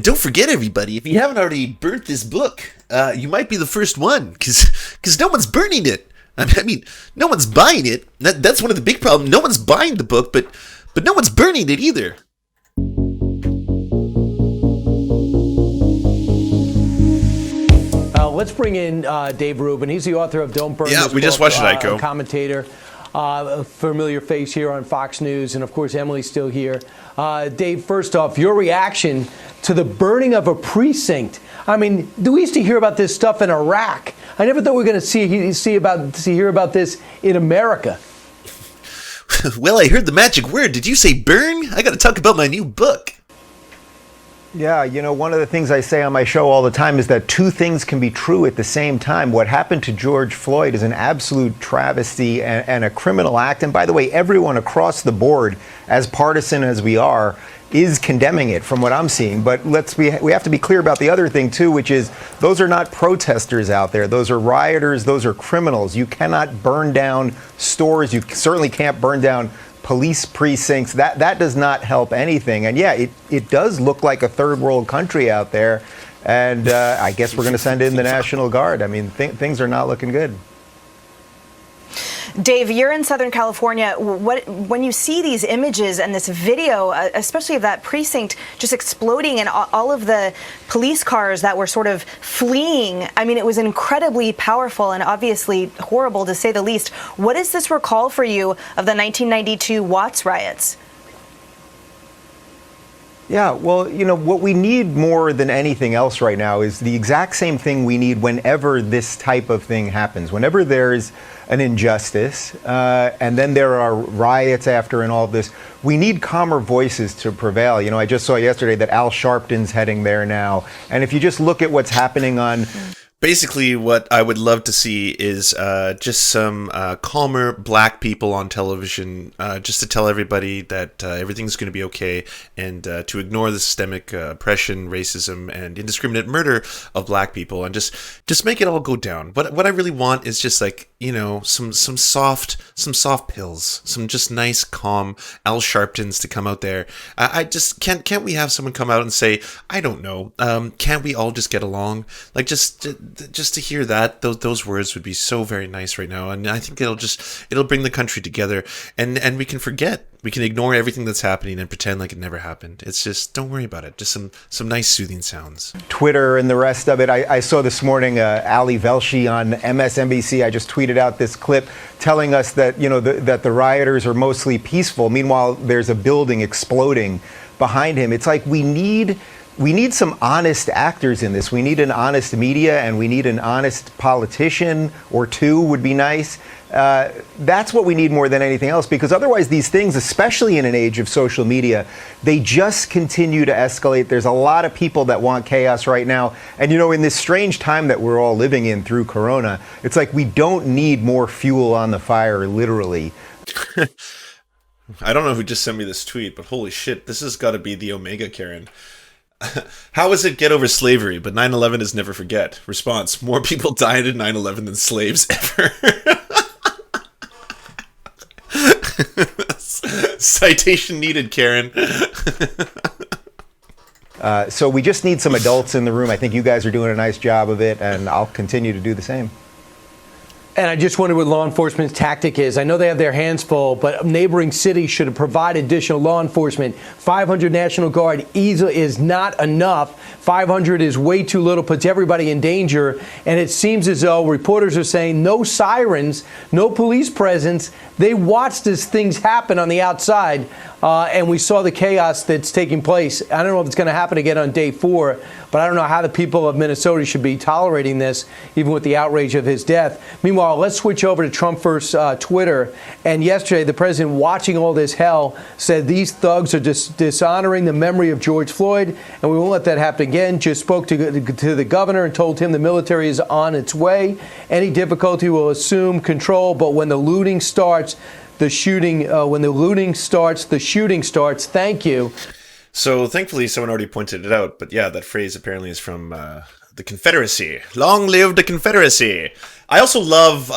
And don't forget, everybody, if you haven't already burnt this book, you might be the first one, because no one's burning it. I mean, no one's buying it. That's one of the big problems. No one's buying the book, but no one's burning it either. Let's bring in Dave Rubin. He's the author of Don't Burn This we book, just watched it, Aiko. Commentator, a familiar face here on Fox News, and of course Emily's still here. Dave, first off, your reaction to the burning of a precinct. I mean, we used to hear about this stuff in Iraq. I never thought we were going to hear about this in America. Well, I heard the magic word. Did you say burn? I got to talk about my new book. Yeah, you know, one of the things I say on my show all the time is that two things can be true at the same time. What happened to George Floyd is an absolute travesty and a criminal act. And by the way, everyone across the board, as partisan as we are, is condemning it from what I'm seeing. But we have to be clear about the other thing, too, which is those are not protesters out there. Those are rioters. Those are criminals. You cannot burn down stores. You certainly can't burn down police precincts. That does not help anything. And yeah, it does look like a third world country out there. And I guess we're going to send in the National Guard. I mean, things are not looking good. Dave, you're in Southern California. When you see these images and this video, especially of that precinct just exploding and all of the police cars that were sort of fleeing, I mean, it was incredibly powerful and obviously horrible to say the least. What does this recall for you of the 1992 Watts riots? Yeah, well, you know, what we need more than anything else right now is the exact same thing we need whenever this type of thing happens. Whenever there's an injustice, and then there are riots after and all of this, we need calmer voices to prevail. You know, I just saw yesterday that Al Sharpton's heading there now. And if you just look at what's happening on... Basically, what I would love to see is just some calmer black people on television, just to tell everybody that everything's going to be okay, and to ignore the systemic oppression, racism, and indiscriminate murder of black people, and just make it all go down. But what I really want is just like, you know, some soft pills, some just nice, calm Al Sharptons to come out there. I just can't we have someone come out and say, I don't know, can't we all just get along? Like just to hear that, those words would be so very nice right now, and I think it'll bring the country together, and we can forget, we can ignore everything that's happening and pretend like it never happened. It's just, don't worry about it. Just some nice soothing sounds. Twitter and the rest of it. I saw this morning Ali Velshi on MSNBC. I just tweeted out this clip telling us that, you know, that the rioters are mostly peaceful. Meanwhile, there's a building exploding behind him. It's like we need some honest actors in this. We need an honest media, and we need an honest politician or two would be nice. That's what we need more than anything else, because otherwise these things, especially in an age of social media, they just continue to escalate. There's a lot of people that want chaos right now. And, you know, in this strange time that we're all living in through Corona, it's like we don't need more fuel on the fire, literally. I don't know who just sent me this tweet, but holy shit, this has got to be the Omega Karen. How is it get over slavery, but 9/11 is never forget? Response: more people died in 9/11 than slaves ever. Citation needed, Karen. So we just need some adults in the room. I think you guys are doing a nice job of it, and I'll continue to do the same. And I just wonder what law enforcement's tactic is. I know they have their hands full, but neighboring cities should provide additional law enforcement. 500 National Guard is not enough. 500 is way too little, puts everybody in danger. And it seems as though reporters are saying no sirens, no police presence. They watched as things happen on the outside, and we saw the chaos that's taking place. I don't know if it's going to happen again on day 4, but I don't know how the people of Minnesota should be tolerating this, even with the outrage of his death. Meanwhile, let's switch over to Trump versus Twitter. And yesterday, the president, watching all this hell, said these thugs are dishonoring the memory of George Floyd, and we won't let that happen again. Just spoke to the governor and told him the military is on its way. Any difficulty will assume control, but when the looting starts, the shooting starts. Thank you. So thankfully, someone already pointed it out. But yeah, that phrase apparently is from the Confederacy. Long live the Confederacy. I also love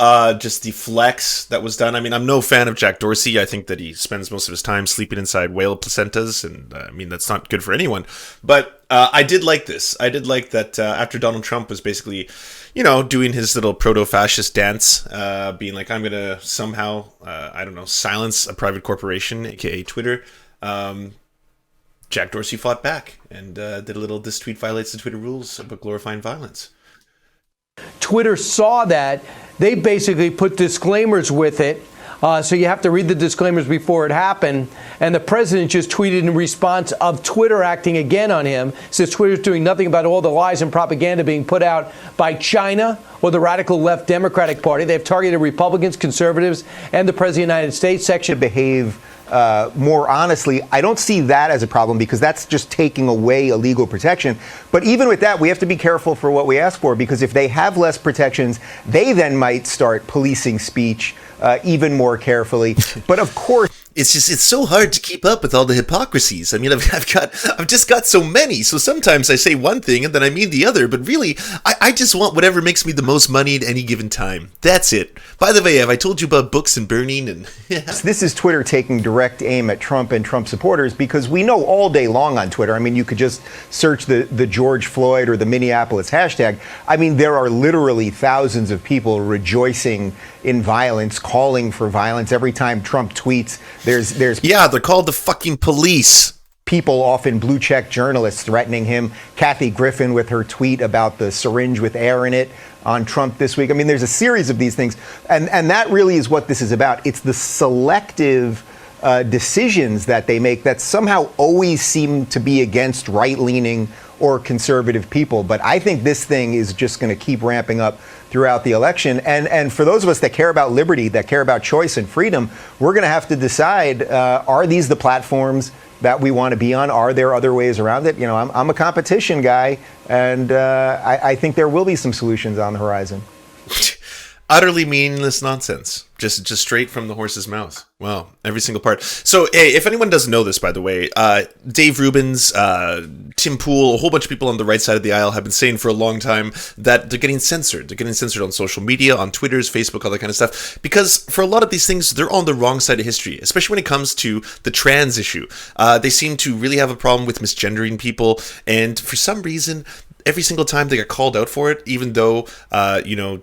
just the flex that was done. I mean, I'm no fan of Jack Dorsey. I think that he spends most of his time sleeping inside whale placentas, and I mean, that's not good for anyone. But I did like this. I did like that after Donald Trump was basically, doing his little proto-fascist dance, being like, I'm going to somehow, silence a private corporation, aka Twitter. Jack Dorsey fought back and did a little, this tweet violates the Twitter rules about glorifying violence. Twitter saw that. They basically put disclaimers with it. So you have to read the disclaimers before it happened. And the president just tweeted in response of Twitter acting again on him, says Twitter's doing nothing about all the lies and propaganda being put out by China or the radical left Democratic Party. They've targeted Republicans, conservatives, and the president of the United States. Section behave more honestly. I don't see that as a problem because that's just taking away a legal protection. But even with that, we have to be careful for what we ask for, because if they have less protections, they then might start policing speech even more carefully. But of course, it's so hard to keep up with all the hypocrisies. I mean, I've just got so many. So sometimes I say one thing and then I mean the other. But really, I just want whatever makes me the most money at any given time. That's it. By the way, have I told you about books and burning? And this is Twitter taking direct aim at Trump and Trump supporters, because we know all day long on Twitter. I mean, you could just search the George Floyd or the Minneapolis hashtag. I mean, there are literally thousands of people rejoicing in violence, calling for violence every time Trump tweets. There's yeah, they're called the fucking police. People, often blue check journalists, threatening him. Kathy Griffin with her tweet about the syringe with air in it on Trump this week. I mean, there's a series of these things. And that really is what this is about. It's the selective decisions that they make that somehow always seem to be against right-leaning or conservative people. But I think this thing is just going to keep ramping up throughout the election. And for those of us that care about liberty, that care about choice and freedom, we're going to have to decide, are these the platforms that we want to be on? Are there other ways around it? I'm a competition guy, and I think there will be some solutions on the horizon. Utterly meaningless nonsense. Just straight from the horse's mouth. Wow, every single part. So, hey, if anyone doesn't know this, by the way, Dave Rubin's, Tim Pool, a whole bunch of people on the right side of the aisle have been saying for a long time that they're getting censored. They're getting censored on social media, on Twitters, Facebook, all that kind of stuff. Because for a lot of these things, they're on the wrong side of history, especially when it comes to the trans issue. They seem to really have a problem with misgendering people. And for some reason, every single time they get called out for it, even though,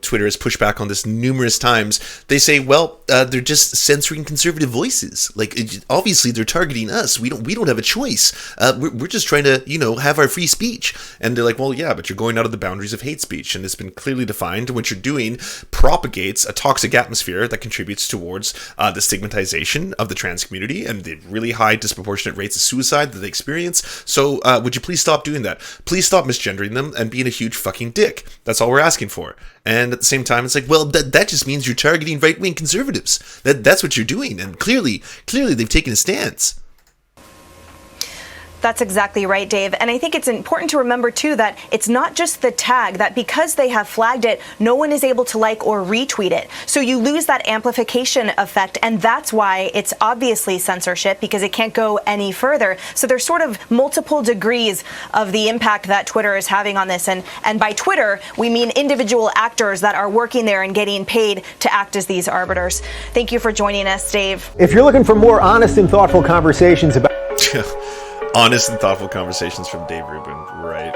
Twitter has pushed back on this numerous times, they say, well, they're just censoring conservative voices. Like, obviously they're targeting us. We don't have a choice. We're just trying to, have our free speech. And they're like, well, yeah, but you're going out of the boundaries of hate speech. And it's been clearly defined. What you're doing propagates a toxic atmosphere that contributes towards the stigmatization of the trans community and the really high disproportionate rates of suicide that they experience. So would you please stop doing that? Please stop misgendering them and being a huge fucking dick. That's all we're asking for. And at the same time, it's like, well, that just means you're targeting right-wing conservatives. That's what you're doing. And clearly they've taken a stance. That's exactly right, Dave. And I think it's important to remember, too, that it's not just the tag, that because they have flagged it, no one is able to like or retweet it. So you lose that amplification effect. And that's why it's obviously censorship, because it can't go any further. So there's sort of multiple degrees of the impact that Twitter is having on this. And by Twitter, we mean individual actors that are working there and getting paid to act as these arbiters. Thank you for joining us, Dave. If you're looking for more honest and thoughtful conversations about honest and thoughtful conversations from Dave Rubin, right?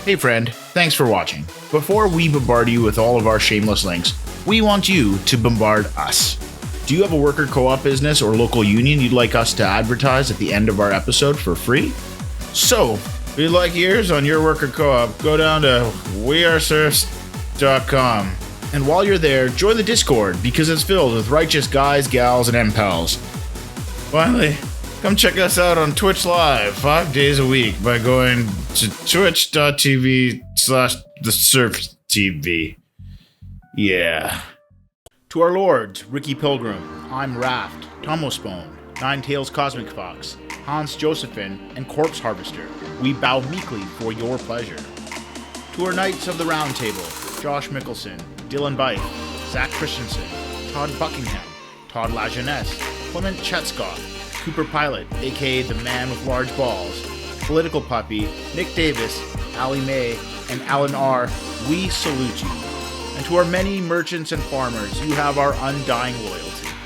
Hey friend, thanks for watching. Before we bombard you with all of our shameless links, we want you to bombard us. Do you have a worker co-op business or local union you'd like us to advertise at the end of our episode for free? So, if you'd like ears on your worker co-op, go down to weareserfs.com. And while you're there, join the Discord, because it's filled with righteous guys, gals, and MPals. Finally, come check us out on Twitch Live 5 days a week by going to twitch.tv/theserftv. Yeah. To our lords, Ricky Pilgrim, I'm Raft, Tomospone, Nine Tails Cosmic Fox, Hans Josephine, and Corpse Harvester, we bow meekly for your pleasure. To our Knights of the Round Table, Josh Mickelson, Dylan Byte, Zach Christensen, Todd Buckingham, Todd Lajeunesse, Clement Chetskoff, Cooper Pilot, aka the man with large balls, Political Puppy, Nick Davis, Allie Mae, and Alan R., we salute you. And to our many merchants and farmers, you have our undying loyalty.